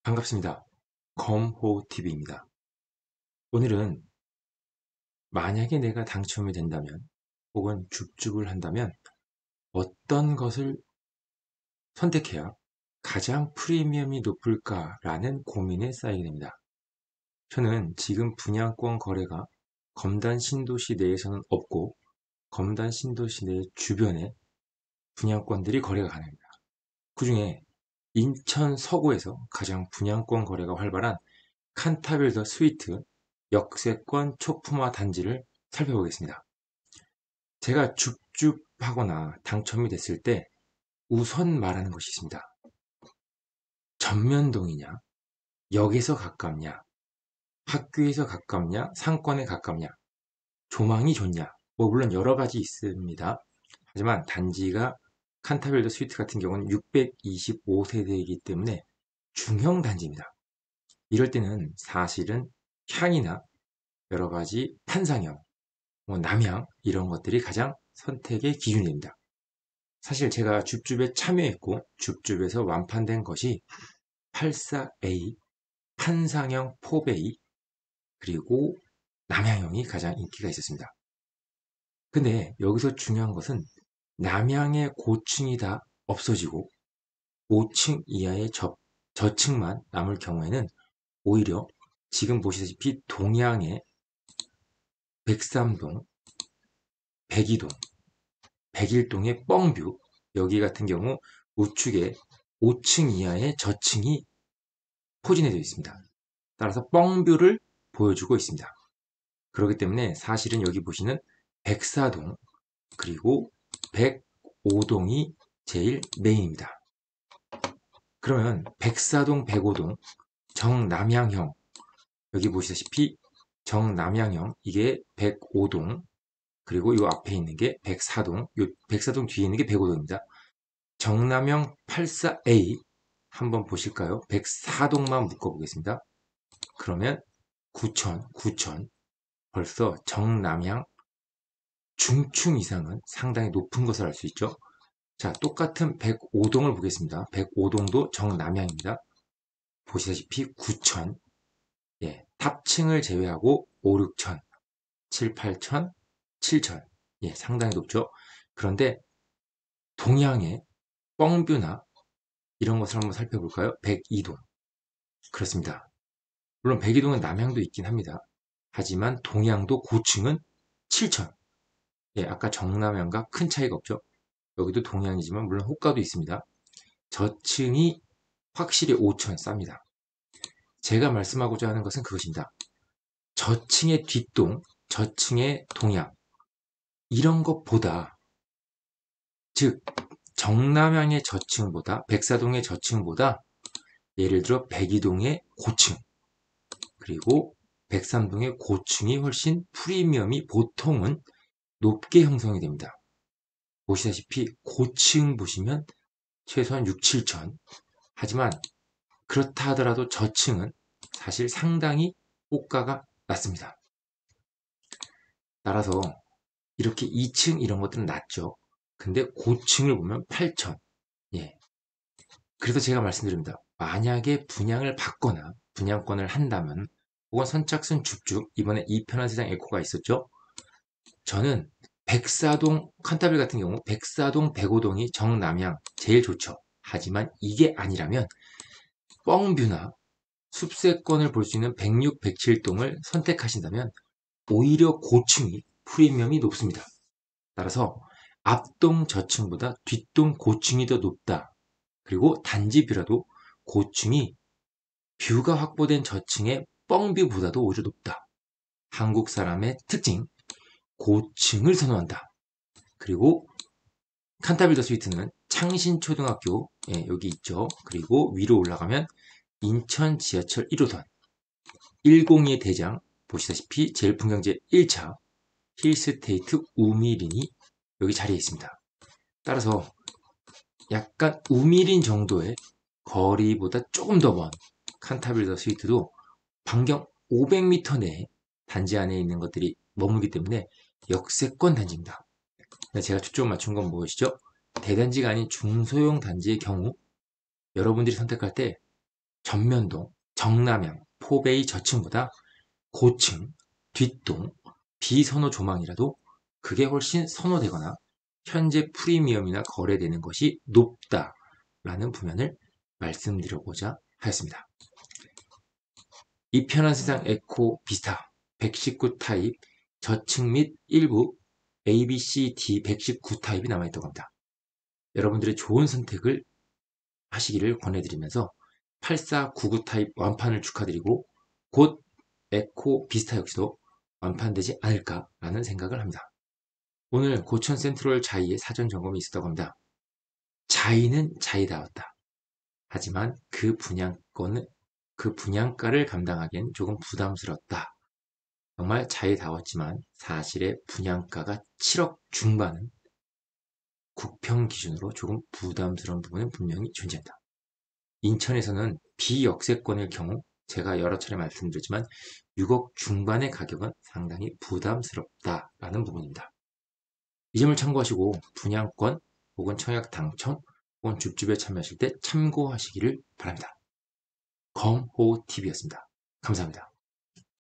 반갑습니다. 검호TV입니다. 오늘은 만약에 내가 당첨이 된다면 혹은 줍줍을 한다면 어떤 것을 선택해야 가장 프리미엄이 높을까라는 고민에 쌓이게 됩니다. 저는 지금 분양권 거래가 검단 신도시 내에서는 없고 검단 신도시 내 주변에 분양권들이 거래가 가능합니다. 그 중에 인천 서구에서 가장 분양권 거래가 활발한 칸타빌더 스위트 역세권 초품화 단지를 살펴보겠습니다. 제가 줍줍하거나 당첨이 됐을 때 우선 말하는 것이 있습니다. 전면동이냐, 역에서 가깝냐, 학교에서 가깝냐, 상권에 가깝냐, 조망이 좋냐, 물론 여러 가지 있습니다. 하지만 단지가 칸타빌더 스위트 같은 경우는 625세대이기 때문에 중형 단지입니다. 이럴 때는 사실은 향이나 여러 가지 판상형, 남향 이런 것들이 가장 선택의 기준이 됩니다. 사실 제가 줍줍에 참여했고 줍줍에서 완판된 것이 84A, 판상형 4베이 그리고 남향형이 가장 인기가 있었습니다. 근데 여기서 중요한 것은 남향의 고층이 다 없어지고 5층 이하의 저층만 남을 경우에는 오히려 지금 보시다시피 동향의 103동, 102동, 101동의 뻥뷰 여기 같은 경우 우측에 5층 이하의 저층이 포진되어 있습니다. 따라서 뻥뷰를 보여주고 있습니다. 그렇기 때문에 사실은 여기 보시는 104동 그리고 105동이 제일 메인입니다. 그러면 104동, 105동 정남향형 여기 보시다시피 정남향형 이게 105동 그리고 이 앞에 있는 게 104동, 이 104동 뒤에 있는 게 105동입니다. 정남형 84A 한번 보실까요? 104동만 묶어보겠습니다. 그러면 9천 벌써 정남향 중층 이상은 상당히 높은 것을 알 수 있죠. 자, 똑같은 105동을 보겠습니다. 105동도 정남향입니다. 보시다시피 9천 예, 탑층을 제외하고 5, 6천 7, 8천 7천 예, 상당히 높죠. 그런데 동양의 뻥뷰나 이런 것을 한번 살펴볼까요? 102동 그렇습니다. 물론 102동은 남향도 있긴 합니다. 하지만 동향도 고층은 7천 예, 아까 정남향과 큰 차이가 없죠. 여기도 동향이지만 물론 호가도 있습니다. 저층이 확실히 5천 쌉니다. 제가 말씀하고자 하는 것은 그것입니다. 저층의 뒷동, 저층의 동향 이런 것보다 즉 정남향의 저층보다 백사동의 저층보다 예를 들어 102동의 고층 그리고 103동의 고층이 훨씬 프리미엄이 보통은 높게 형성이 됩니다. 보시다시피 고층 보시면 최소한 6, 7천 하지만 그렇다 하더라도 저층은 사실 상당히 호가가 낮습니다. 따라서 이렇게 2층 이런 것들은 낮죠. 근데 고층을 보면 8천 예. 그래서 제가 말씀드립니다. 만약에 분양을 받거나 분양권을 한다면 혹은 선착순 줍줍 이번에 이편한 세상 에코가 있었죠. 저는 백사동 칸타빌 같은 경우 백사동 105동이 정남향 제일 좋죠. 하지만 이게 아니라면 뻥뷰나 숲세권을 볼 수 있는 106, 107동을 선택하신다면 오히려 고층이 프리미엄이 높습니다. 따라서 앞동 저층보다 뒷동 고층이 더 높다. 그리고 단지뷰라도 고층이 뷰가 확보된 저층의 뻥뷰보다도 오히려 높다. 한국 사람의 특징, 고층을 선호한다. 그리고 칸타빌더 스위트는 창신초등학교 여기 있죠. 그리고 위로 올라가면 인천 지하철 1호선 102의 대장 보시다시피 제일풍경제 1차 힐스테이트 우미린이 여기 자리에 있습니다. 따라서 약간 우미린 정도의 거리보다 조금 더 먼 칸타빌더 스위트도 반경 500m 내에 단지 안에 있는 것들이 머물기 때문에 역세권 단지입니다. 제가 초점 맞춘 건 무엇이죠? 대단지가 아닌 중소형 단지의 경우 여러분들이 선택할 때 전면동, 정남향, 포베이 저층보다 고층, 뒷동, 비선호 조망이라도 그게 훨씬 선호되거나 현재 프리미엄이나 거래되는 것이 높다라는 부면을 말씀드려보자 하였습니다. 이 편한 세상 에코 비스타 119 타입 저층 및 일부 A, B, C, D 119 타입이 남아있다고 합니다. 여러분들의 좋은 선택을 하시기를 권해드리면서 8499 타입 완판을 축하드리고 곧 에코 비스타 역시도 완판되지 않을까라는 생각을 합니다. 오늘 고천 센트럴 자이의 사전 점검이 있었다고 합니다. 자이는 자이다웠다. 하지만 그 분양가를 감당하기엔 조금 부담스럽다. 정말 자이다웠지만 사실의 분양가가 7억 중반은 국평 기준으로 조금 부담스러운 부분은 분명히 존재한다. 인천에서는 비역세권일 경우 제가 여러 차례 말씀드렸지만 6억 중반의 가격은 상당히 부담스럽다라는 부분입니다. 이 점을 참고하시고 분양권 혹은 청약 당첨 혹은 줍줍에 참여하실 때 참고하시기를 바랍니다. 검호TV였습니다. 감사합니다.